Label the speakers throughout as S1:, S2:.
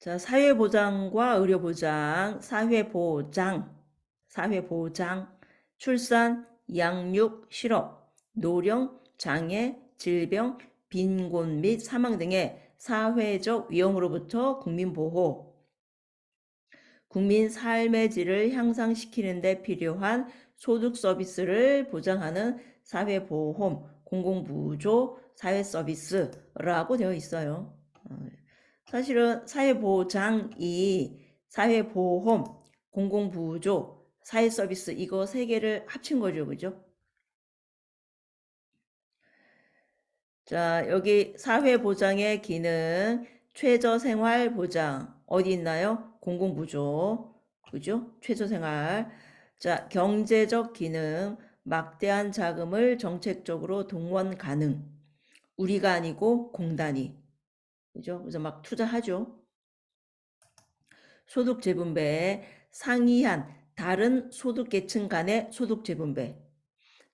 S1: 자, 사회보장과 의료보장, 사회보장, 출산, 양육, 실업, 노령, 장애, 질병, 빈곤 및 사망 등의 사회적 위험으로부터 국민보호, 국민 삶의 질을 향상시키는 데 필요한 소득 서비스를 보장하는 사회보험, 공공부조, 사회서비스라고 되어 있어요. 사실은 사회보장이 사회보험, 공공부조, 사회서비스 이거 세 개를 합친 거죠. 그죠? 자, 여기 사회보장의 기능, 최저생활보장 어디 있나요? 공공부조. 그죠? 최저생활. 자, 경제적 기능, 막대한 자금을 정책적으로 동원 가능. 우리가 아니고 공단이. 그죠? 그래서 막 투자하죠. 소득 재분배, 상이한 다른 소득 계층 간의 소득 재분배.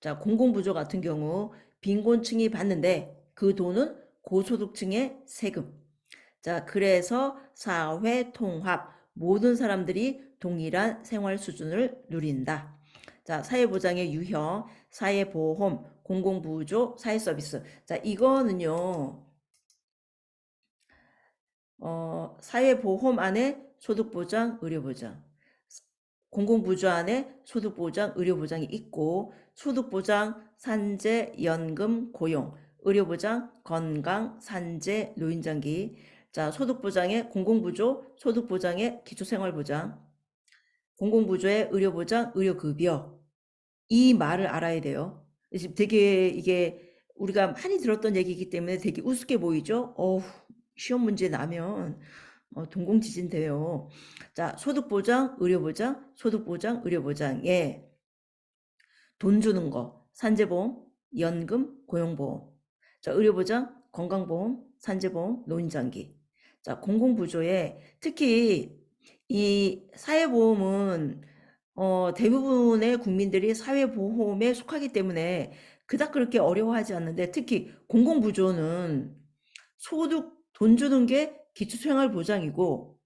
S1: 자, 공공부조 같은 경우 빈곤층이 받는데 그 돈은 고소득층의 세금. 자, 그래서 사회 통합, 모든 사람들이 동일한 생활 수준을 누린다. 자, 사회보장의 유형, 사회보험, 공공부조, 사회서비스. 자, 이거는요, 사회보험 안에 소득보장, 의료보장, 공공부조 안에 소득보장, 의료보장이 있고 소득보장, 산재, 연금, 고용, 의료보장, 건강, 산재, 노인장기. 자, 소득보장의 공공부조, 소득보장의 기초생활보장, 공공부조의 의료보장, 의료급여. 이 말을 알아야 돼요. 지금 되게 이게 우리가 많이 들었던 얘기이기 때문에 되게 우습게 보이죠? 시험 문제 나면 동공지진 돼요. 자, 소득보장, 의료보장, 소득보장, 의료보장에 돈 주는 거, 산재보험, 연금, 고용보험. 자, 의료보장, 건강보험, 산재보험, 노인장기. 자, 공공부조에 특히 이 사회보험은 대부분의 국민들이 사회보험에 속하기 때문에 그닥 그렇게 어려워하지 않는데 특히 공공부조는 소득 돈 주는 게 기초생활보장이고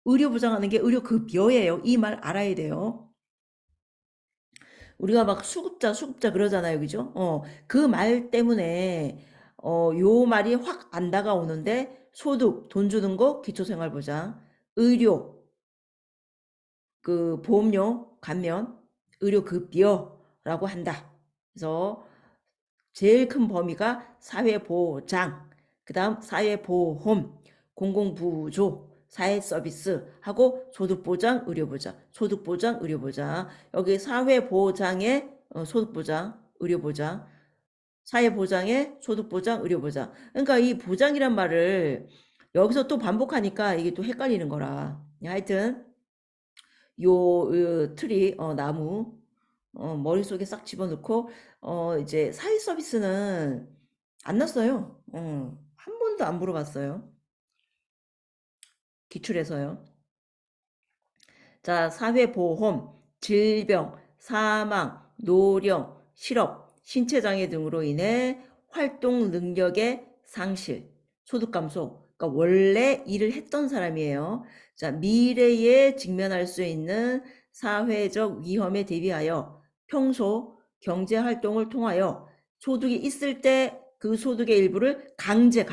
S1: 의료보장하는 게 의료급여예요. 이 말 알아야 돼요. 우리가 막 수급자 그러잖아요. 그죠? 그 말 때문에 요 말이 확 안 다가오는데 소득 돈 주는 거 기초생활보장, 의료 그 보험료 감면, 의료급여라고 한다. 그래서 제일 큰 범위가 사회보장, 그 다음 사회보험, 공공부조, 사회서비스하고 소득보장, 의료보장, 소득보장, 의료보장. 여기 사회보장에 소득보장, 의료보장, 사회보장에 소득보장, 의료보장. 그러니까 이 보장이란 말을 여기서 또 반복하니까 이게 또 헷갈리는 거라. 하여튼 요 틀이 나무 머릿속에 싹 집어넣고 이제 사회 서비스는 안 났어요. 한 번도 안 물어봤어요. 기출에서요. 자, 사회보험, 질병, 사망, 노령, 실업, 신체장애 등으로 인해 활동 능력의 상실, 소득 감소. 그러니까 원래 일을 했던 사람이에요. 자, 미래에 직면할 수 있는 사회적 위험에 대비하여 평소 경제 활동을 통하여 소득이 있을 때 그 소득의 일부를 강제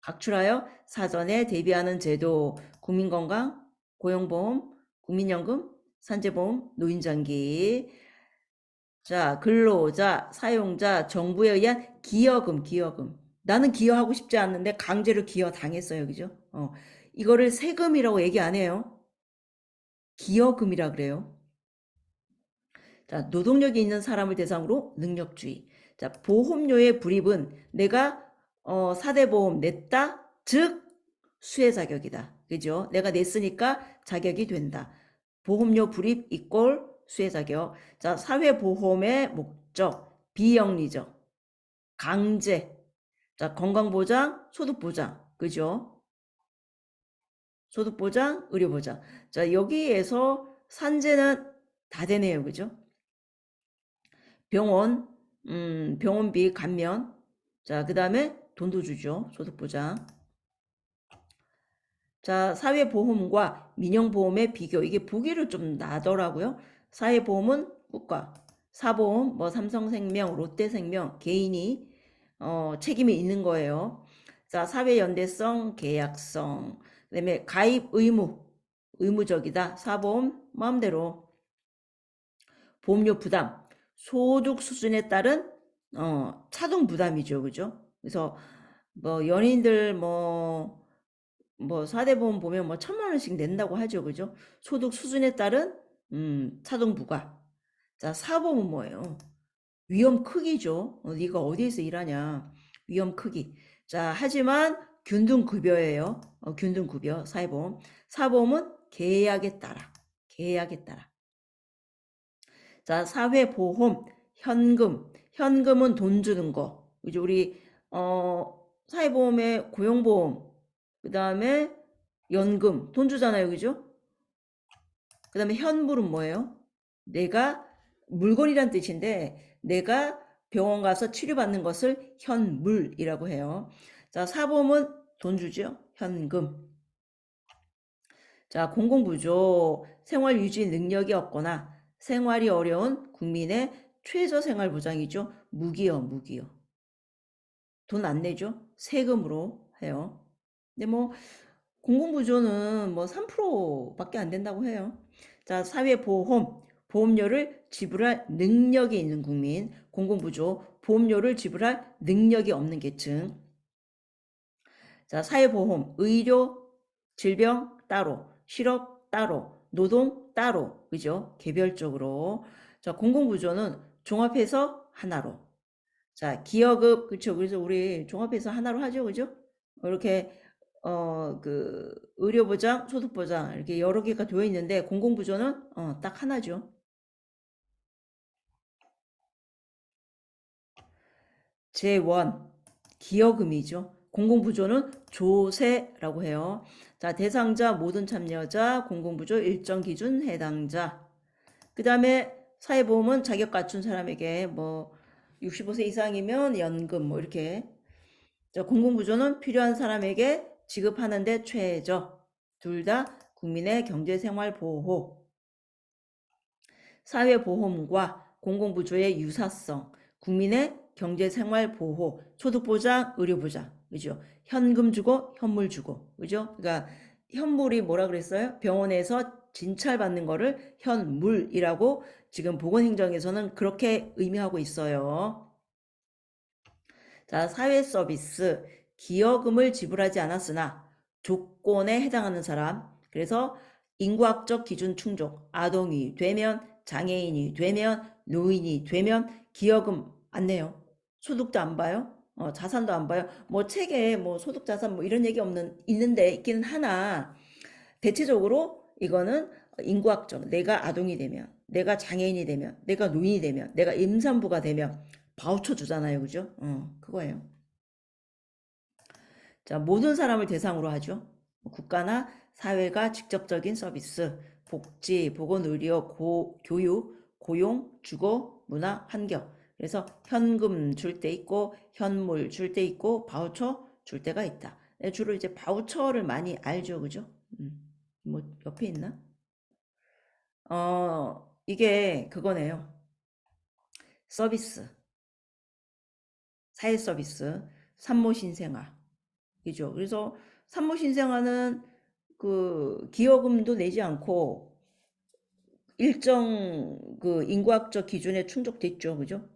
S1: 각출하여 사전에 대비하는 제도, 국민건강, 고용보험, 국민연금, 산재보험, 노인장기. 자, 근로자, 사용자, 정부에 의한 기여금. 나는 기여하고 싶지 않는데 강제로 기여 당했어요. 그죠? 이거를 세금이라고 얘기 안 해요. 기여금이라 그래요. 자, 노동력이 있는 사람을 대상으로 능력주의. 자, 보험료의 불입은 내가 4대 보험 냈다. 즉 수혜 자격이다. 그죠? 내가 냈으니까 자격이 된다. 보험료 불입 이꼴 수혜 자격. 자, 사회보험의 목적 비영리적, 강제. 자, 건강보장, 소득보장. 그죠? 소득보장, 의료보장. 자, 여기에서 산재는 다 되네요. 그죠? 병원, 병원비 감면. 자, 그 다음에 돈도 주죠. 소득보장. 자, 사회보험과 민영보험의 비교. 이게 보기를 좀 나더라고요. 사회보험은 국가, 사보험, 뭐 삼성생명, 롯데생명, 개인이 책임이 있는 거예요. 자, 사회연대성, 계약성, 그다음에 가입 의무, 의무적이다. 사보험 마음대로. 보험료 부담, 소득 수준에 따른 차등 부담이죠, 그죠? 그래서 뭐 연예인들 뭐 4대 보험 보면 뭐 1,000만 원씩 낸다고 하죠, 그죠? 소득 수준에 따른 차등 부과. 자, 사보험은 뭐예요? 위험 크기죠. 네가 어디에서 일하냐? 위험 크기. 자, 하지만 균등급여예요. 균등급여 사회보험. 사보험은 계약에 따라. 계약에 따라. 자, 사회보험, 현금. 현금은 돈 주는 거. 이제 우리 사회보험에 고용보험, 그 다음에 연금, 돈 주잖아요, 그죠? 그 다음에 현물은 뭐예요? 내가 물건이란 뜻인데 내가 병원 가서 치료받는 것을 현물이라고 해요. 자, 사보험은 돈 주죠? 현금. 자, 공공부조 생활 유지 능력이 없거나 생활이 어려운 국민의 최저 생활 보장이죠. 무기여, 무기여. 돈 안 내죠? 세금으로 해요. 근데 뭐 공공부조는 뭐 3%밖에 안 된다고 해요. 자, 사회보험, 보험료를 지불할 능력이 있는 국민, 공공부조, 보험료를 지불할 능력이 없는 계층. 자, 사회보험, 의료, 질병 따로, 실업 따로, 노동 따로, 그죠? 개별적으로. 자, 공공부조는 종합해서 하나로. 자, 기여급, 그쵸? 그래서 우리 종합해서 하나로 하죠, 그죠? 이렇게 그 의료보장, 소득보장 이렇게 여러 개가 되어 있는데 공공부조는 딱 하나죠. 재원, 기여금이죠. 공공부조는 조세라고 해요. 자, 대상자, 모든 참여자, 공공부조 일정 기준 해당자. 그 다음에 사회보험은 자격 갖춘 사람에게 뭐 65세 이상이면 연금 뭐 이렇게. 자, 공공부조는 필요한 사람에게 지급하는데 최저. 둘 다 국민의 경제생활 보호. 사회보험과 공공부조의 유사성, 국민의 경제생활 보호, 소득보장, 의료보장, 그죠? 현금 주고 현물 주고, 그죠? 그러니까 현물이 뭐라 그랬어요? 병원에서 진찰받는 거를 현물이라고 지금 보건행정에서는 그렇게 의미하고 있어요. 자, 사회서비스, 기여금을 지불하지 않았으나 조건에 해당하는 사람, 그래서 인구학적 기준 충족, 아동이 되면, 장애인이 되면, 노인이 되면 기여금 안 내요. 소득도 안 봐요. 자산도 안 봐요. 뭐 책에 뭐 소득 자산 뭐 이런 얘기 있는데 있기는 하나 대체적으로 이거는 인구학적, 내가 아동이 되면, 내가 장애인이 되면, 내가 노인이 되면, 내가 임산부가 되면 바우처 주잖아요, 그죠? 그거예요. 자, 모든 사람을 대상으로 하죠. 국가나 사회가 직접적인 서비스, 복지, 보건, 의료, 교육, 고용, 주거, 문화, 환경. 그래서 현금 줄 때 있고, 현물 줄 때 있고, 바우처 줄 때가 있다. 네, 주로 이제 바우처를 많이 알죠, 그죠? 뭐 옆에 있나? 이게 그거네요. 서비스, 사회 서비스, 산모 신생아. 그죠? 그래서 산모 신생아는 그 기여금도 내지 않고 일정 그 인구학적 기준에 충족됐죠. 그죠?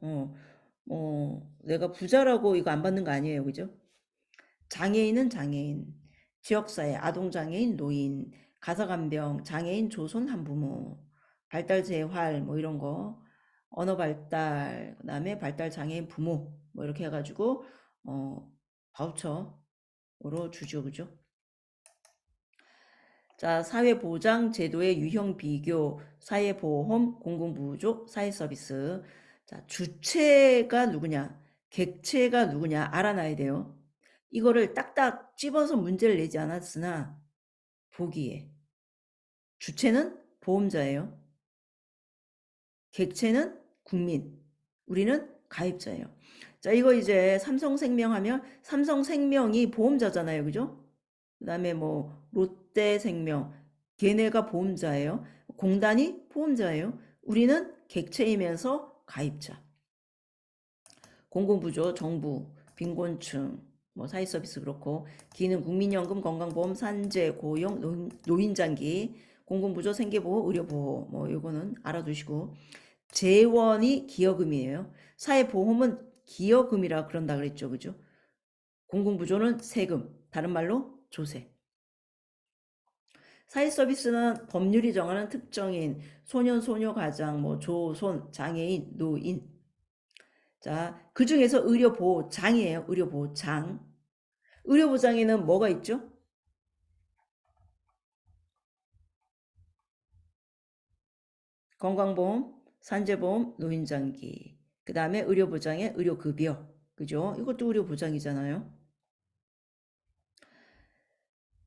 S1: 내가 부자라고 이거 안 받는 거 아니에요. 그죠? 장애인은 장애인, 지역사회, 아동장애인, 노인, 가사간병, 장애인, 조손, 한부모, 발달 재활 뭐 이런 거, 언어 발달, 그다음에 발달 장애인 부모 뭐 이렇게 해가지고 바우처로 주죠, 그죠? 자, 사회보장 제도의 유형 비교, 사회보험, 공공부조, 사회서비스. 자, 주체가 누구냐, 객체가 누구냐 알아놔야 돼요. 이거를 딱딱 집어서 문제를 내지 않았으나 보기에 주체는 보험자예요. 객체는 국민. 우리는 가입자예요. 자, 이거 이제 삼성생명 하면 삼성생명이 보험자잖아요. 그죠? 그다음에 뭐 롯데생명 걔네가 보험자예요. 공단이 보험자예요. 우리는 객체이면서 가입자. 공공부조, 정부, 빈곤층, 뭐 사회서비스 그렇고 기능, 국민연금, 건강보험, 산재, 고용, 노인장기, 공공부조, 생계보호, 의료보호 뭐 요거는 알아두시고 재원이 기여금이에요. 사회보험은 기여금이라 그런다 그랬죠, 그죠? 공공부조는 세금, 다른 말로 조세. 사회서비스는 법률이 정하는 특정인, 소년, 소녀, 가장, 뭐 조손, 장애인, 노인. 자, 그 중에서 의료보장이에요. 의료보장. 의료보장에는 뭐가 있죠? 건강보험, 산재보험, 노인장기. 그 다음에 의료보장에 의료급여. 그죠? 이것도 의료보장이잖아요.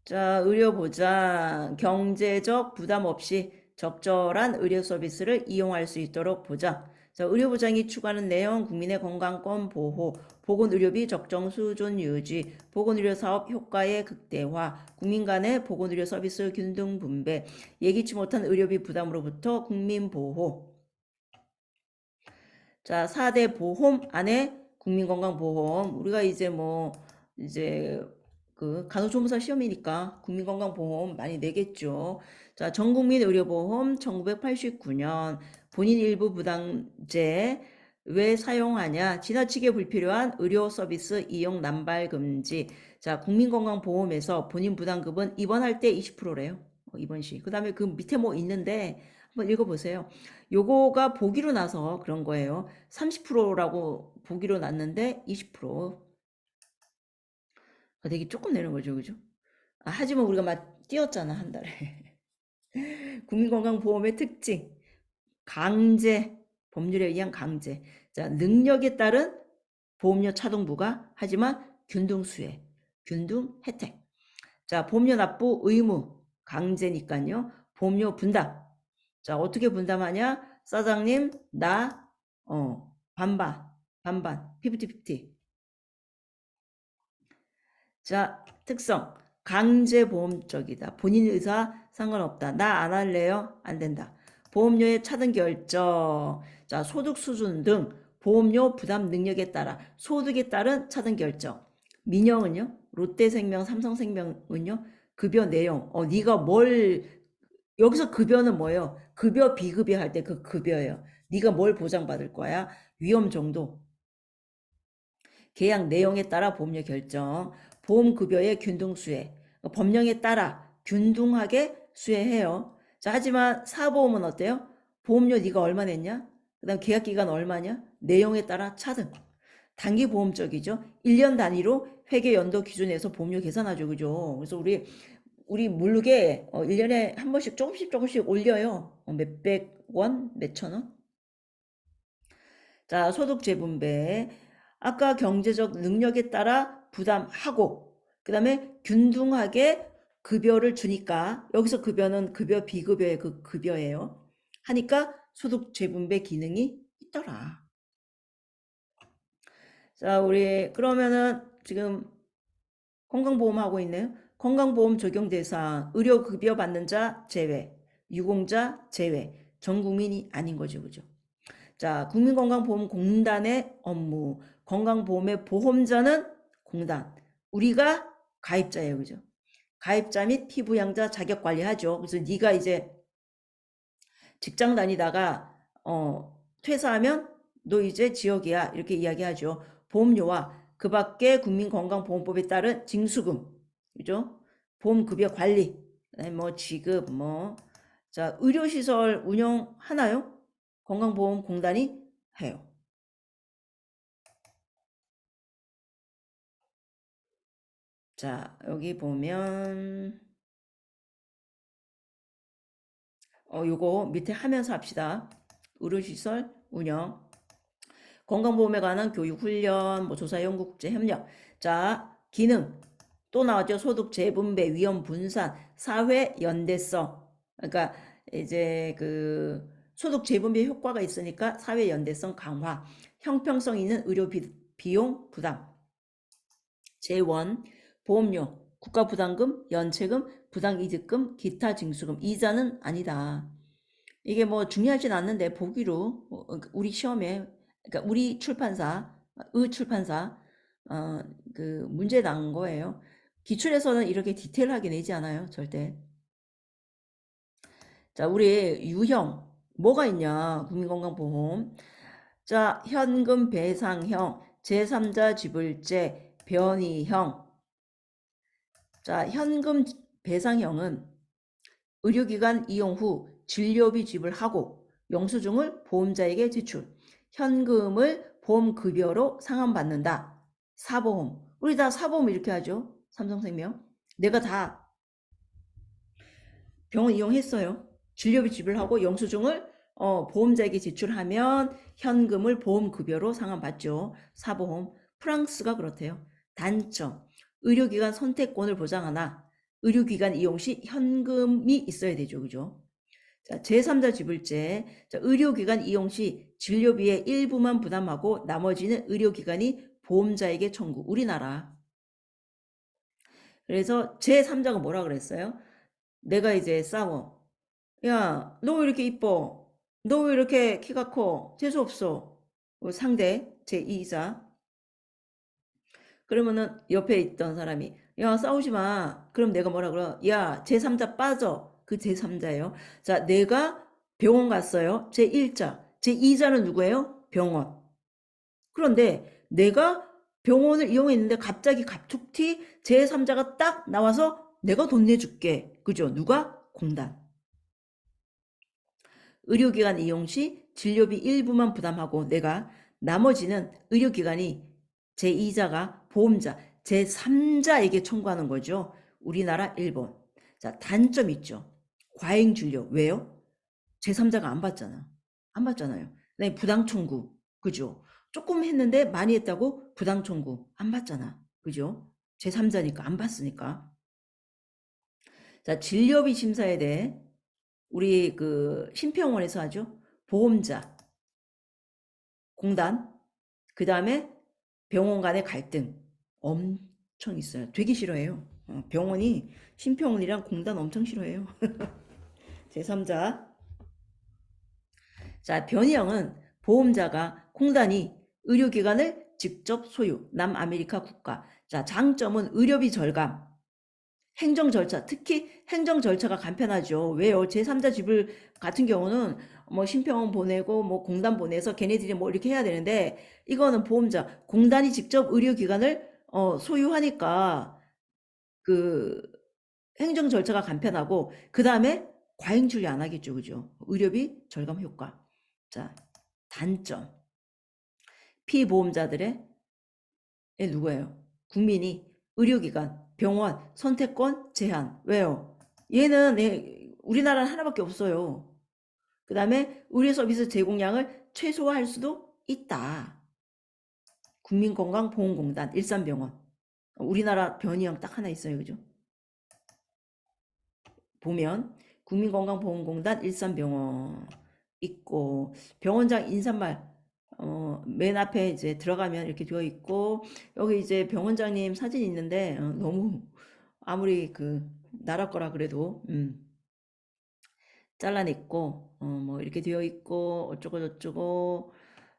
S1: 자, 의료보장, 경제적 부담 없이 적절한 의료 서비스를 이용할 수 있도록 보장. 자, 의료보장이 추구하는 내용, 국민의 건강권 보호, 보건의료비 적정 수준 유지, 보건의료 사업 효과의 극대화, 국민 간의 보건의료 서비스 균등 분배, 예기치 못한 의료비 부담으로부터 국민 보호. 자, 4대 보험 안에 국민건강보험. 우리가 이제 뭐, 이제 그 간호조무사 시험이니까 국민건강보험 많이 내겠죠. 자, 전국민 의료보험 1989년 본인 일부 부담제 왜 사용하냐? 지나치게 불필요한 의료 서비스 이용 남발 금지. 자, 국민건강보험에서 본인 부담급은 입원할 때 20%래요. 입원 시. 그 다음에 그 밑에 뭐 있는데 한번 읽어보세요. 요거가 보기로 나서 그런 거예요. 30%라고 보기로 났는데 20%. 되게 조금 내는 거죠, 그죠? 하지만 우리가 막 뛰었잖아, 한 달에. 국민건강보험의 특징, 강제, 법률에 의한 강제. 자, 능력에 따른 보험료 차등 부과, 하지만 균등 수혜, 균등 혜택. 자, 보험료 납부 의무, 강제니까요. 보험료 분담. 자, 어떻게 분담하냐? 사장님, 나, 반반, 반반, 50-50. 자, 특성. 강제보험적이다. 본인 의사 상관없다. 나 안 할래요? 안 된다. 보험료의 차등 결정. 자, 소득 수준 등 보험료 부담 능력에 따라 소득에 따른 차등 결정. 민영은요? 롯데생명, 삼성생명은요? 급여 내용. 네가 뭘 여기서 급여는 뭐예요? 급여 비급여 할 때 그 급여예요. 네가 뭘 보장받을 거야? 위험 정도. 계약 내용에 따라 보험료 결정. 보험급여의 균등 수혜. 법령에 따라 균등하게 수혜해요. 자, 하지만 사보험은 어때요? 보험료 네가 얼마 냈냐? 그 다음 계약기간 얼마냐? 내용에 따라 차등. 단기보험적이죠. 1년 단위로 회계연도 기준에서 보험료 계산하죠. 그죠? 그래서 우리 모르게 1년에 한 번씩 조금씩 올려요. 몇백 원, 몇천 원. 자, 소득 재분배. 아까 경제적 능력에 따라 부담하고 그 다음에 균등하게 급여를 주니까 여기서 급여는 급여 비급여의 그 급여예요. 하니까 소득 재분배 기능이 있더라. 자, 우리 그러면은 지금 건강보험 하고 있네요. 건강보험 적용 대상, 의료급여 받는 자 제외, 유공자 제외, 전 국민이 아닌 거죠. 그죠? 자, 국민건강보험공단의 업무, 건강보험의 보험자는 공단, 우리가 가입자예요. 그죠? 가입자 및 피부양자 자격 관리하죠. 그래서 네가 이제 직장 다니다가 퇴사하면 너 이제 지역이야. 이렇게 이야기하죠. 보험료와 그 밖에 국민건강보험법에 따른 징수금, 그죠? 보험급여 관리, 뭐 지급, 자, 의료시설 운영하나요? 건강보험공단이 해요. 자, 여기 보면 요거 밑에 하면서 합시다. 의료시설 운영, 건강보험에 관한 교육, 훈련, 뭐 조사, 연구, 국제 협력. 자, 기능 또 나왔죠. 소득 재분배, 위험 분산, 사회 연대성. 그러니까 이제 그 소득 재분배 효과가 있으니까 사회 연대성 강화, 형평성 있는 의료 비용 부담, 재원, 보험료. 국가부담금, 연체금, 부당이득금, 기타 징수금, 이자는 아니다. 이게 뭐 중요하진 않는데 보기로 우리 시험에, 그러니까 우리 출판사, 출판사 그 문제 난 거예요. 기출에서는 이렇게 디테일하게 내지 않아요, 절대. 자, 우리 유형 뭐가 있냐? 국민건강보험. 자, 현금 배상형, 제3자 지불제, 변이형. 자, 현금 배상형은 의료기관 이용 후 진료비 지불하고 영수증을 보험자에게 제출. 현금을 보험급여로 상환받는다. 사보험. 우리 다 사보험 이렇게 하죠. 삼성생명. 내가 다 병원 이용했어요. 진료비 지불하고 영수증을 보험자에게 제출하면 현금을 보험급여로 상환받죠. 사보험. 프랑스가 그렇대요. 단점. 의료기관 선택권을 보장하나 의료기관 이용 시 현금이 있어야 되죠. 그죠? 자, 제3자 지불제. 자, 의료기관 이용 시 진료비의 일부만 부담하고 나머지는 의료기관이 보험자에게 청구. 우리나라. 그래서 제3자가 뭐라 그랬어요? 내가 이제 싸워. 야, 너 왜 이렇게 이뻐? 너 왜 이렇게 키가 커? 재수없어. 상대, 제2자. 그러면은 옆에 있던 사람이 야, 싸우지 마. 그럼 내가 뭐라 그래? 야, 제3자 빠져. 그 제3자예요. 자, 내가 병원 갔어요. 제1자. 제2자는 누구예요? 병원. 그런데 내가 병원을 이용했는데 갑자기 갑툭튀 제3자가 딱 나와서 내가 돈 내줄게. 그죠? 누가? 공단. 의료기관 이용 시 진료비 일부만 부담하고 내가 나머지는 의료기관이 제2자가 보험자, 제3자에게 청구하는 거죠. 우리나라, 일본. 자, 단점 있죠. 과잉 진료. 왜요? 제3자가 안 받잖아. 안 받잖아요. 네, 부당 청구. 그죠? 조금 했는데 많이 했다고 부당 청구. 안 받잖아. 그죠? 제3자니까 안 받으니까. 자, 진료비 심사에 대해 우리 그 심평원에서 하죠. 보험자, 공단, 그 다음에 병원 간의 갈등 엄청 있어요. 되게 싫어해요. 병원이 심평원이랑 공단 엄청 싫어해요. 제3자. 자, 변희영은 보험자가 공단이 의료기관을 직접 소유, 남아메리카 국가. 자, 장점은 의료비 절감, 행정 절차, 특히 행정 절차가 간편하죠. 왜요? 제3자 지불 같은 경우는 뭐 심평원 보내고 뭐 공단 보내서 걔네들이 뭐 이렇게 해야 되는데 이거는 보험자, 공단이 직접 의료기관을 소유하니까 그 행정 절차가 간편하고 그 다음에 과잉 진료 안 하겠죠. 그죠? 의료비 절감 효과. 자, 단점. 피보험자들의 누구예요? 국민이 의료기관, 병원, 선택권 제한. 왜요? 얘는 우리나라는 하나밖에 없어요. 그 다음에 의료 서비스 제공량을 최소화할 수도 있다. 국민건강보험공단, 일산병원. 우리나라 변이형 딱 하나 있어요. 그죠? 보면 국민건강보험공단, 일산병원 있고 병원장 인사말 맨 앞에 이제 들어가면 이렇게 되어 있고 여기 이제 병원장님 사진이 있는데 너무 아무리 그 나라 거라 그래도 잘라냈고 뭐 이렇게 되어 있고 어쩌고 저쩌고.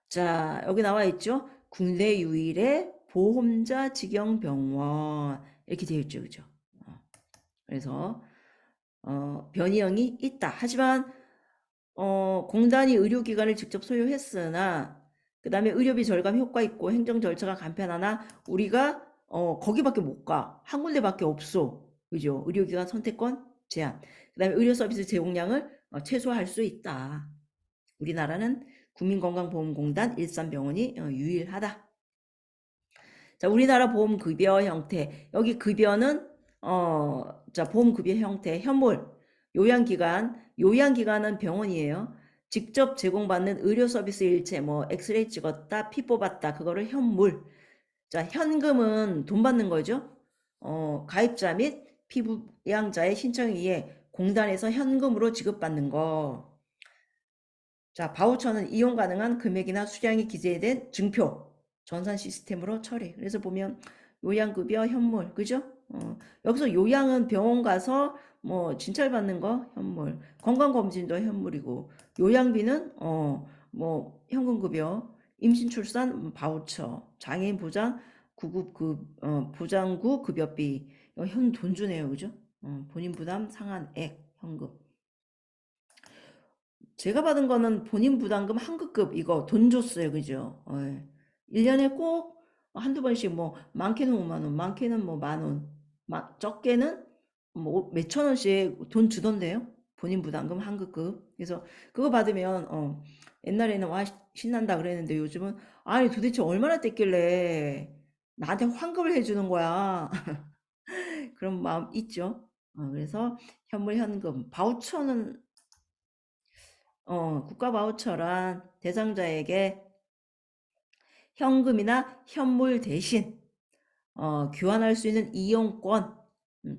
S1: 자, 여기 나와 있죠. 국내 유일의 보험자 직영병원 이렇게 되어 있죠. 그죠? 그래서 변이형이 있다. 하지만 공단이 의료기관을 직접 소유했으나 그 다음에 의료비 절감 효과 있고 행정 절차가 간편하나 우리가 거기밖에 못 가. 한 군데밖에 없어. 그죠? 의료기관 선택권 제한. 그 다음에 의료 서비스 제공량을 최소화할 수 있다. 우리나라는 국민건강보험공단 일산병원이 유일하다. 자, 우리나라 보험급여 형태. 여기 급여는 자, 보험급여 형태 현물 요양기관은 병원이에요. 직접 제공받는 의료 서비스 일체, 뭐 엑스레이 찍었다, 피 뽑았다, 그거를 현물. 자, 현금은 돈 받는 거죠. 가입자 및 피부양자의 신청에 의해 공단에서 현금으로 지급받는 거. 자, 바우처는 이용 가능한 금액이나 수량이 기재된 증표, 전산 시스템으로 처리. 그래서 보면 요양급여, 현물, 그죠? 여기서 요양은 병원 가서 뭐 진찰받는 거 현물, 건강검진도 현물이고, 요양비는 뭐 현금급여, 임신출산 바우처, 장애인 보장, 보장구 급여비, 이거 현 돈 주네요, 그죠? 본인 부담 상한액 현금. 제가 받은 거는 본인 부담금 한급급 이거 돈 줬어요, 그죠? 1년에 꼭 한두 번씩 뭐 많게는 5만 원, 많게는 뭐 만 원, 적게는 뭐 몇천 원씩 돈 주던데요. 본인 부담금 한급급. 그래서 그거 받으면 옛날에는 와 신난다 그랬는데 요즘은 아니 도대체 얼마나 뗐길래 나한테 환급을 해주는 거야. 그런 마음 있죠. 그래서 현물 현금 바우처는 국가 바우처란 대상자에게 현금이나 현물 대신 교환할 수 있는 이용권,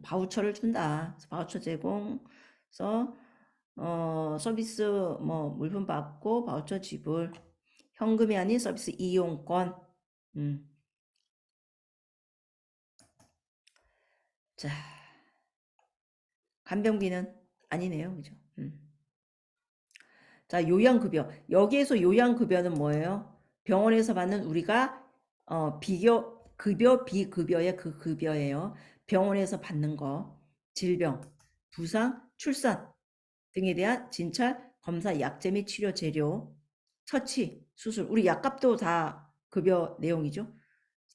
S1: 바우처를 준다. 그래서 바우처 제공, 그래서 서비스 뭐 물품 받고 바우처 지불, 현금이 아닌 서비스 이용권. 자, 간병비는 아니네요, 그죠? 자, 요양급여. 여기에서 요양급여는 뭐예요? 병원에서 받는 우리가 급여, 비급여의 그 급여예요. 병원에서 받는 거, 질병, 부상, 출산 등에 대한 진찰, 검사, 약제 및 치료 재료, 처치, 수술. 우리 약값도 다 급여 내용이죠.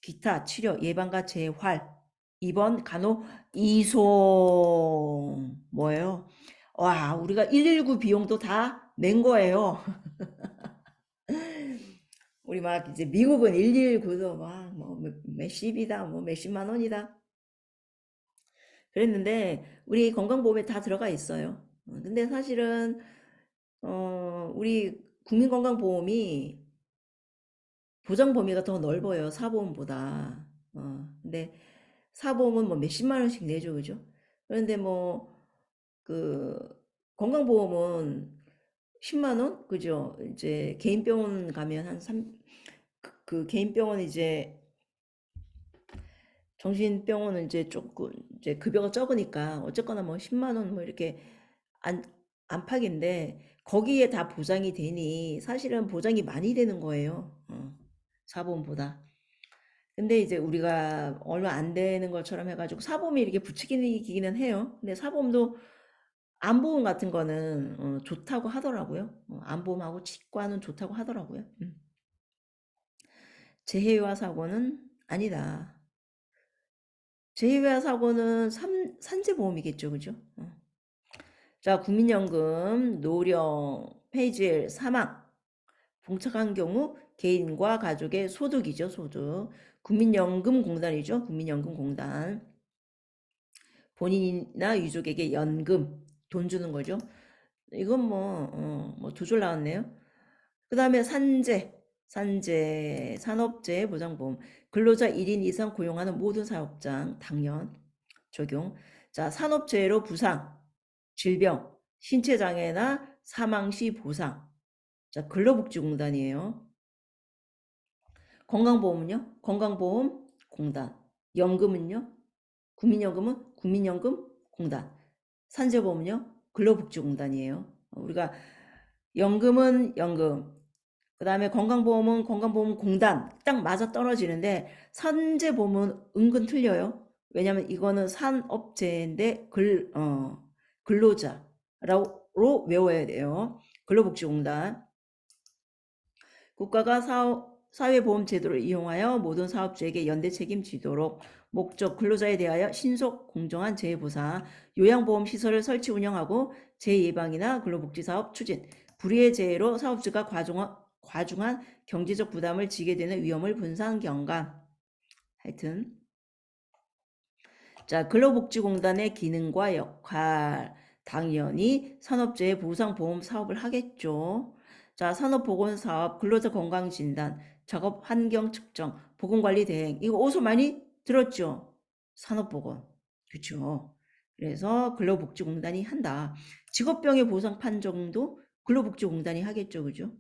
S1: 기타, 치료, 예방과 재활, 입원, 간호, 이송. 뭐예요? 와, 우리가 119 비용도 다 낸 거예요. 우리 막 이제 미국은 119도 막 뭐 몇십이다, 뭐 몇십만 원이다. 그랬는데 우리 건강보험에 다 들어가 있어요. 근데 사실은 우리 국민건강보험이 보장 범위가 더 넓어요. 사보험보다. 근데 사보험은 뭐 몇십만 원씩 내죠, 그죠? 그런데 뭐 그 건강보험은 10만 원, 그죠? 이제 개인 병원 가면 한 그 개인 병원 이제 정신병원은 이제 조금 이제 급여가 적으니까 어쨌거나 뭐 10만 원 뭐 이렇게 안 안팎인데 거기에 다 보장이 되니 사실은 보장이 많이 되는 거예요. 사보험보다. 근데 이제 우리가 얼마 안 되는 것처럼 해가지고 사보험이 이렇게 부추기기는 해요. 근데 사보험도 안보험 같은 거는 좋다고 하더라고요. 안보험하고 치과는 좋다고 하더라고요. 재해와 사고는 아니다. 재해와 사고는 산재보험이겠죠, 그죠? 자, 국민연금, 노령, 폐질, 사망, 봉착한 경우 개인과 가족의 소득이죠, 소득. 국민연금공단이죠, 국민연금공단. 본인이나 유족에게 연금, 돈 주는 거죠. 이건 뭐 두 줄 나왔네요. 그 다음에 산재, 산업재해 보장보험. 근로자 1인 이상 고용하는 모든 사업장 당연 적용. 자, 산업재해로 부상, 질병, 신체장애나 사망시 보상. 자, 근로복지공단이에요. 건강보험은요? 건강보험공단. 연금은요? 국민연금은 국민연금공단. 산재보험은요? 근로복지공단이에요. 우리가 연금은 연금, 그 다음에 건강보험은 건강보험공단 딱 맞아 떨어지는데 산재보험은 은근 틀려요. 왜냐면 이거는 산업재해인데 근로자로 외워야 돼요. 근로복지공단. 국가가 사회보험 제도를 이용하여 모든 사업주에게 연대 책임지도록 목적 근로자에 대하여 신속 공정한 재해보상, 요양보험 시설을 설치 운영하고 재해예방이나 근로복지사업 추진, 불의의 재해로 사업주가 과중한 경제적 부담을 지게 되는 위험을 분산 경감. 하여튼 자, 근로복지공단의 기능과 역할, 당연히 산업재해 보상보험 사업을 하겠죠. 자, 산업보건사업, 근로자 건강진단, 작업 환경 측정, 보건관리 대행. 이거 어디서 많이 들었죠? 산업보건. 그렇죠. 그래서 근로복지공단이 한다. 직업병의 보상 판정도 근로복지공단이 하겠죠. 그죠?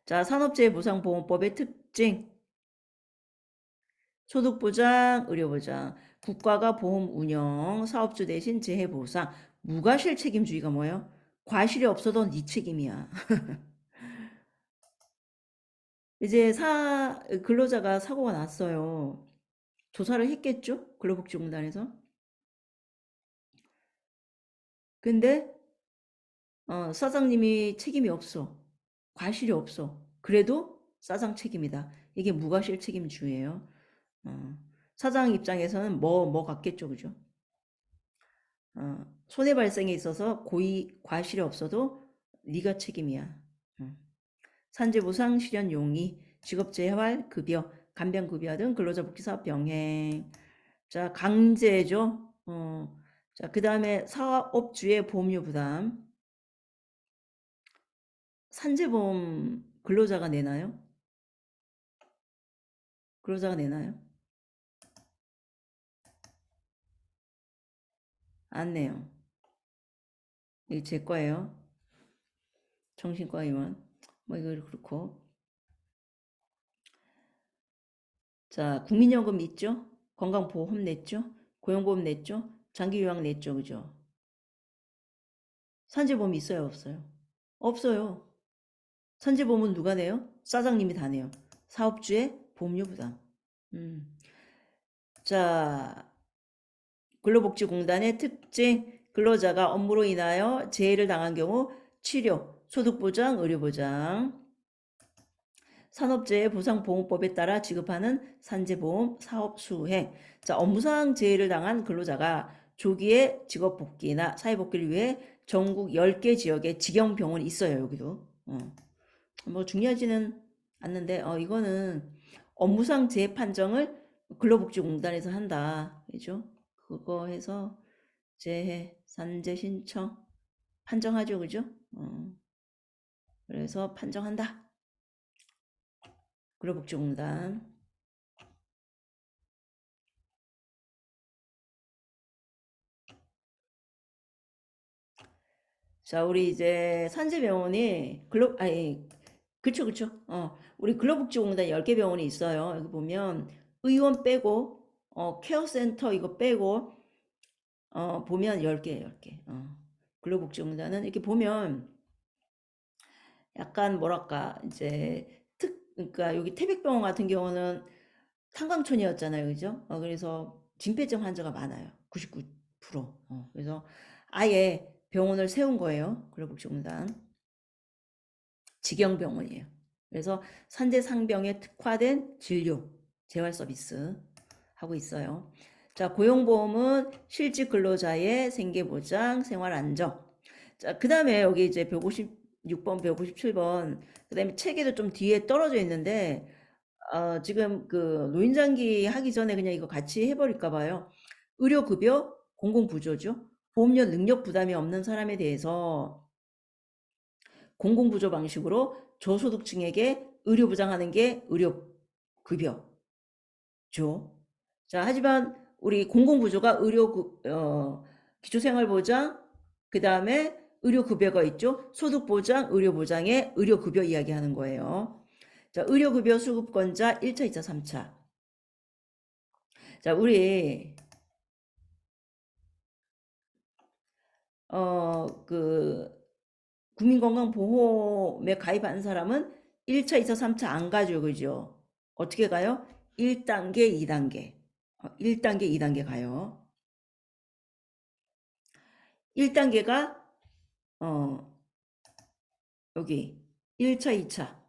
S1: 자, 산업재해 보상보험법의 특징. 소득보장, 의료보장. 국가가 보험 운영, 사업주 대신 재해 보상. 무과실 책임주의가 뭐예요? 과실이 없어도 네 책임이야. 이제 근로자가 사고가 났어요. 조사를 했겠죠? 근로복지공단에서. 근데 사장님이 책임이 없어. 과실이 없어. 그래도 사장 책임이다. 이게 무과실 책임주의예요. 사장 입장에서는 뭐 같겠죠, 그죠? 손해 발생에 있어서 고의 과실이 없어도 네가 책임이야. 산재보상, 실현 용의, 직업재활 급여, 간병급여 등 근로자 복지사업 병행. 자, 강제죠. 자, 그 다음에 사업주의 보험료 부담. 산재보험 근로자가 내나요? 근로자가 내나요? 안 내요. 이게 제 거예요. 정신과 의원. 뭐 이거 그렇고. 자, 국민연금 있죠? 건강보험 냈죠? 고용보험 냈죠? 장기요양 냈죠? 그죠? 산재보험 있어요? 없어요? 없어요. 산재보험은 누가 내요? 사장님이 다 내요. 사업주의 보험료 부담. 자, 근로복지공단의 특징. 근로자가 업무로 인하여 재해를 당한 경우 치료, 소득보장, 의료보장. 산업재해 보상보험법에 따라 지급하는 산재보험 사업 수행. 자, 업무상 재해를 당한 근로자가 조기에 직업복귀나 사회복귀를 위해 전국 10개 지역에 직영병원이 있어요. 여기도. 뭐 중요하지는 않는데 이거는 업무상 재해 판정을 근로복지공단에서 한다. 그죠? 그거 해서 재해, 산재 신청 판정하죠. 그죠? 그래서 판정한다. 근로복지공단. 자, 우리 이제 산재병원이 그쵸. 우리 근로복지공단 10개 병원이 있어요. 여기 보면 의원 빼고, 케어센터 이거 빼고, 보면 10개, 10개. 근로복지공단은 이렇게 보면 약간 뭐랄까, 이제 그러니까 여기 태백병원 같은 경우는 탄광촌이었잖아요. 그죠? 그래서 진폐증 환자가 많아요. 99%. 그래서 아예 병원을 세운 거예요. 근로복지공단. 직영병원이에요. 그래서 산재상병에 특화된 진료, 재활 서비스 하고 있어요. 자, 고용보험은 실직 근로자의 생계보장, 생활안정. 자, 그 다음에 여기 이제 156번, 157번, 그 다음에 책에도 좀 뒤에 떨어져 있는데, 지금 그 노인장기 하기 전에 그냥 이거 같이 해버릴까 봐요. 의료급여, 공공부조죠. 보험료 능력 부담이 없는 사람에 대해서 공공부조 방식으로 저소득층에게 의료 보장하는 게 의료급여죠. 자, 하지만 우리 공공부조가 기초생활보장, 그 다음에 의료급여가 있죠. 소득보장, 의료보장에 의료급여 이야기하는 거예요. 자, 의료급여 수급권자 1차, 2차, 3차. 자, 우리 그 국민건강보험에 가입한 사람은 1차, 2차, 3차 안 가죠. 그죠? 어떻게 가요? 1단계, 2단계. 1단계, 2단계 가요. 1단계가 여기 1차, 2차.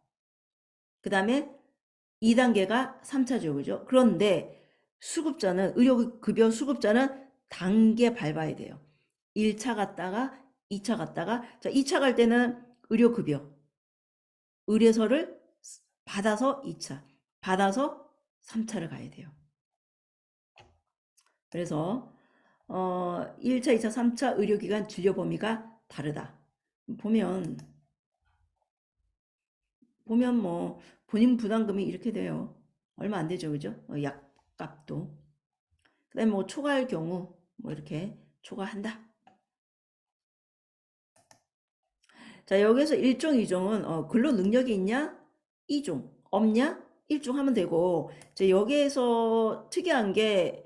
S1: 그 다음에 2단계가 3차죠. 그죠? 그런데 수급자는 의료급여 수급자는 단계 밟아야 돼요. 1차 갔다가 2차 갔다가 자, 2차 갈 때는 의료급여 의뢰서를 받아서 2차 받아서 3차를 가야 돼요. 그래서 1차, 2차, 3차 의료기관 진료 범위가 다르다. 보면 뭐 본인 부담금이 이렇게 돼요. 얼마 안 되죠. 그죠? 약값도. 그 다음에 뭐 초과할 경우 뭐 이렇게 초과한다. 자, 여기서 1종, 2종은 근로 능력이 있냐? 2종. 없냐? 일종하면 되고, 이제 여기에서 특이한 게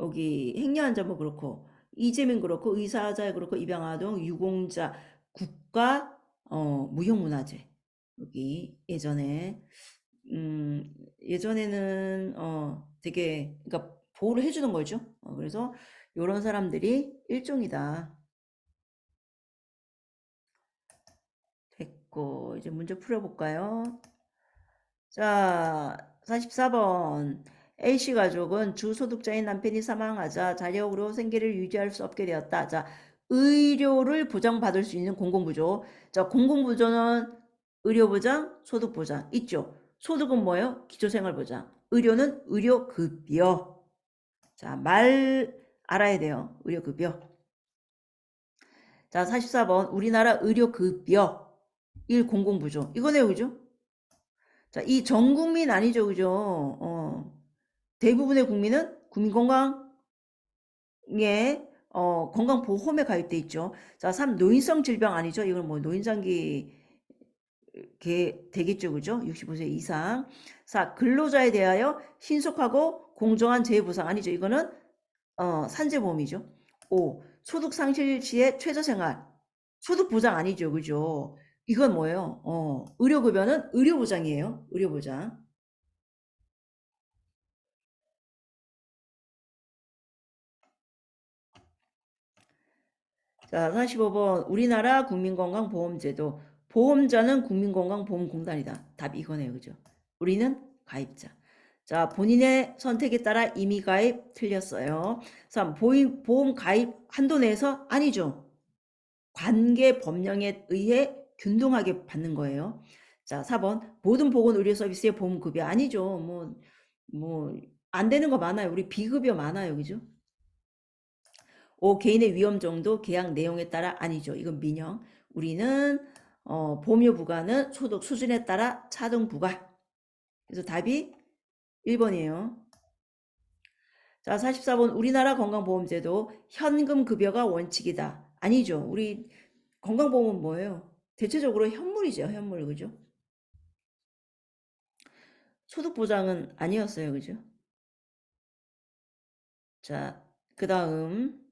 S1: 여기 행여한자 뭐 그렇고 이재민 그렇고 의사자 그렇고 입양아동 유공자 국가 무형문화재 여기 예전에 예전에는 되게 그러니까 보호를 해주는 거죠. 그래서 요런 사람들이 일종이다. 됐고 이제 문제 풀어볼까요? 자, 44번. A씨 가족은 주소득자인 남편이 사망하자 자력으로 생계를 유지할 수 없게 되었다. 자, 의료를 보장받을 수 있는 공공부조. 자, 공공부조는 의료보장, 소득보장 있죠. 소득은 뭐예요? 기초생활보장. 의료는 의료급여. 자, 말 알아야 돼요. 의료급여. 자, 44번. 우리나라 의료급여 1 공공부조. 이거네요, 그죠? 자, 이 전 국민 아니죠, 그죠? 대부분의 국민은 국민건강에 건강보험에 가입돼 있죠. 자, 3 노인성 질병 아니죠? 이건 뭐 노인장기 되겠죠, 그죠? 65세 이상. 4 근로자에 대하여 신속하고 공정한 재해보상 아니죠? 이거는 산재보험이죠. 5 소득 상실 시의 최저생활 소득보장 아니죠, 그죠? 이건 뭐예요? 의료급여는 의료보장이에요. 의료보장. 자, 45번. 우리나라 국민건강보험제도. 보험자는 국민건강보험공단이다. 답 이거네요, 그죠? 우리는 가입자. 자, 본인의 선택에 따라 임의 가입 틀렸어요. 3. 보험 가입 한도 내에서 아니죠. 관계 법령에 의해 균등하게 받는 거예요. 자, 4번. 모든 보건의료 서비스의 보험급여 아니죠. 안 되는 거 많아요. 우리 비급여 많아요. 그죠? 5. 개인의 위험 정도 계약 내용에 따라 아니죠. 이건 민영. 우리는 보험료 부과는 소득 수준에 따라 차등 부과. 그래서 답이 1번이에요. 자, 44번. 우리나라 건강보험제도 현금 급여가 원칙이다. 아니죠. 우리 건강보험은 뭐예요? 대체적으로 현물이죠. 현물. 그죠? 소득보장은 아니었어요. 그죠? 자, 그 다음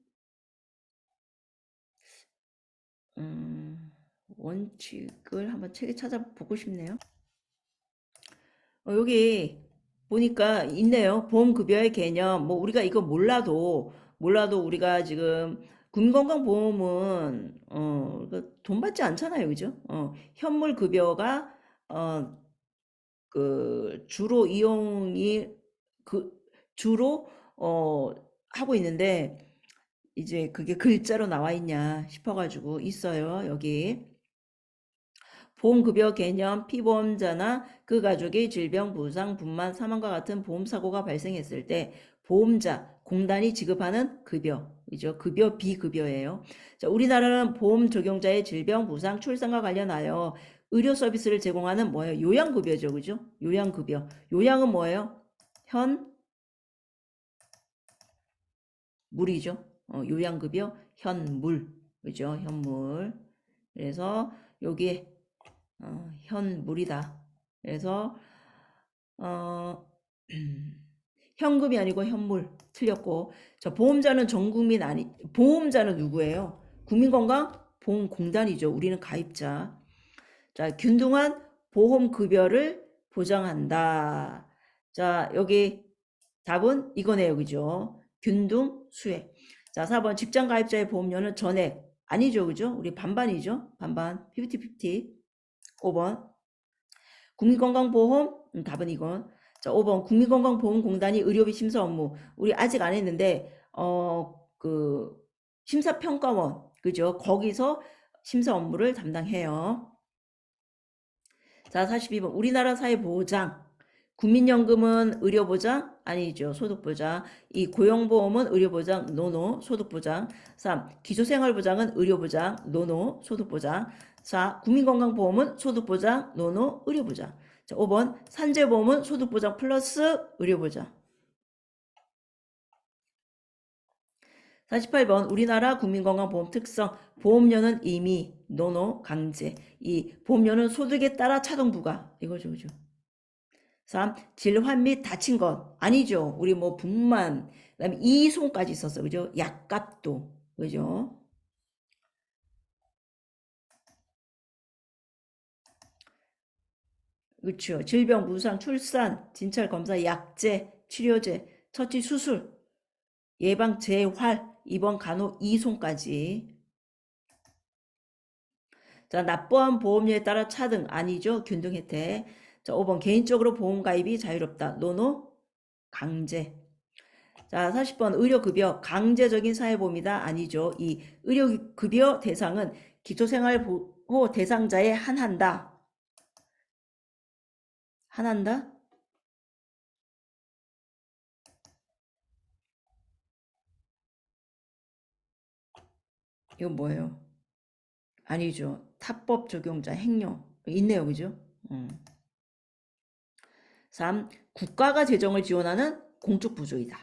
S1: 원칙을 한번 책에 찾아보고 싶네요. 여기 보니까 있네요. 보험급여의 개념. 뭐 우리가 이거 몰라도 우리가 지금 국민건강보험은 돈 받지 않잖아요. 그죠? 현물 급여가 그 주로 이용이 주로 하고 있는데 이제 그게 글자로 나와 있냐 싶어가지고 있어요. 여기 보험급여 개념 피보험자나 그 가족의 질병, 부상, 분만, 사망과 같은 보험사고가 발생했을 때 보험자, 공단이 지급하는 급여이죠. 급여, 비급여예요. 자, 우리나라는 보험 적용자의 질병, 부상, 출산과 관련하여 의료 서비스를 제공하는 뭐예요? 요양급여죠. 그죠? 요양급여. 요양은 뭐예요? 물이죠. 요양급여, 현물. 그죠? 현물. 그래서 여기에 현물이다. 그래서 현금이 아니고 현물 틀렸고. 자, 보험자는 전 국민 아니 보험자는 누구예요? 국민건강보험공단이죠. 우리는 가입자. 자, 균등한 보험급여를 보장한다. 자, 여기 답은 이거네요. 그죠? 균등 수혜. 자, 4번 직장가입자의 보험료는 전액 아니죠. 그죠? 우리 반반이죠. 반반 50-50. 5번 국민건강보험 답은 이건. 자, 5번 국민건강보험공단이 의료비 심사 업무 우리 아직 안 했는데 그 심사평가원 그죠? 거기서 심사 업무를 담당해요. 자, 42번 우리나라 사회보장 국민연금은 의료보장 아니죠. 소득보장. 이 고용보험은 의료보장 노노 소득보장. 3 기초생활보장은 의료보장 노노 소득보장. 4 국민건강보험은 소득보장 노노 의료보장. 자, 5번 산재보험은 소득보장 플러스 의료보장. 48번 우리나라 국민건강보험 특성 보험료는 임의 노노 강제. 이 보험료는 소득에 따라 차등 부과 이거죠. 그죠? 3. 질환 및 다친 것. 아니죠. 우리 뭐 분만, 그다음에 이송까지 있었어. 그죠? 약값도. 그죠? 그렇죠. 질병, 무상, 출산, 진찰 검사, 약제, 치료제, 처치, 수술, 예방, 재활, 입원, 간호, 이송까지. 자, 납부한 보험료에 따라 차등 아니죠. 균등 혜택. 자, 5번 개인적으로 보험 가입이 자유롭다. 노노 강제. 자, 40번 의료급여 강제적인 사회보험이다. 아니죠. 이 의료급여 대상은 기초생활보호 대상자에 한한다. 한한다? 이건 뭐예요? 아니죠. 타법 적용자 행령. 있네요. 그죠? 3. 국가가 재정을 지원하는 공적 부조이다.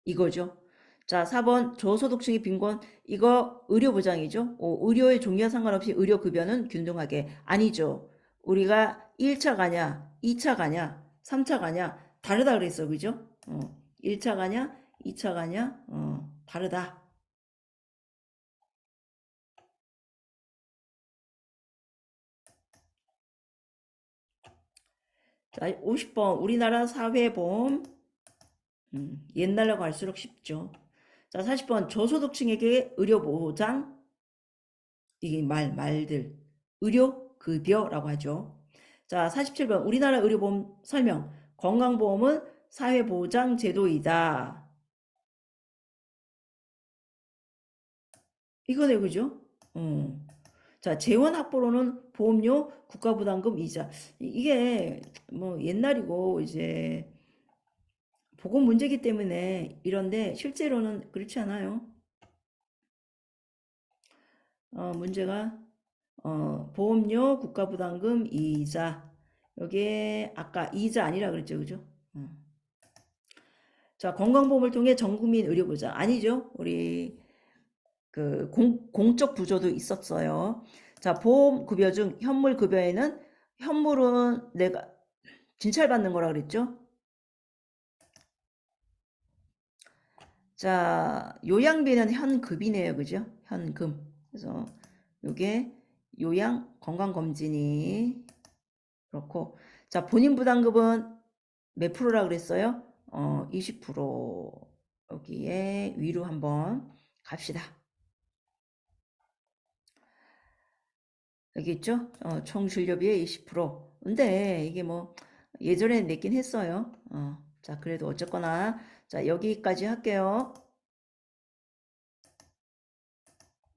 S1: 이거죠. 자, 4번 저소득층의 빈곤 이거 의료보장이죠. 의료의 종류와 상관없이 의료급여는 균등하게 아니죠. 우리가 1차 가냐 2차 가냐 3차 가냐 다르다 그랬어. 그죠? 1차 가냐 2차 가냐 다르다. 자, 50번 우리나라 사회보험 옛날로 갈수록 쉽죠. 자, 40번 저소득층에게 의료보장 이게 말들 의료급여라고 하죠. 자, 47번 우리나라 의료보험 설명 건강보험은 사회보장제도이다. 이거네 그죠? 자, 재원 확보로는 보험료, 국가부담금, 이자 이게 뭐 옛날이고 이제 보건 문제이기 때문에 이런데 실제로는 그렇지 않아요. 문제가 보험료, 국가부담금, 이자 여기에 아까 이자 아니라 그랬죠. 그죠? 자, 건강보험을 통해 전국민 의료보장 아니죠. 우리 그 공적 부조도 있었어요. 자, 보험급여 중 현물급여에는 현물은 내가 진찰받는 거라 그랬죠. 자, 요양비는 현급이네요. 그죠? 현금. 그래서 요게 요양 건강검진이 그렇고 자, 본인 부담금은 몇 프로라 그랬어요? 20% 여기에 위로 한번 갑시다. 여기 있죠? 총 진료비의 20%. 근데 이게 뭐 예전에 냈긴 했어요. 자, 그래도 어쨌거나 자, 여기까지 할게요.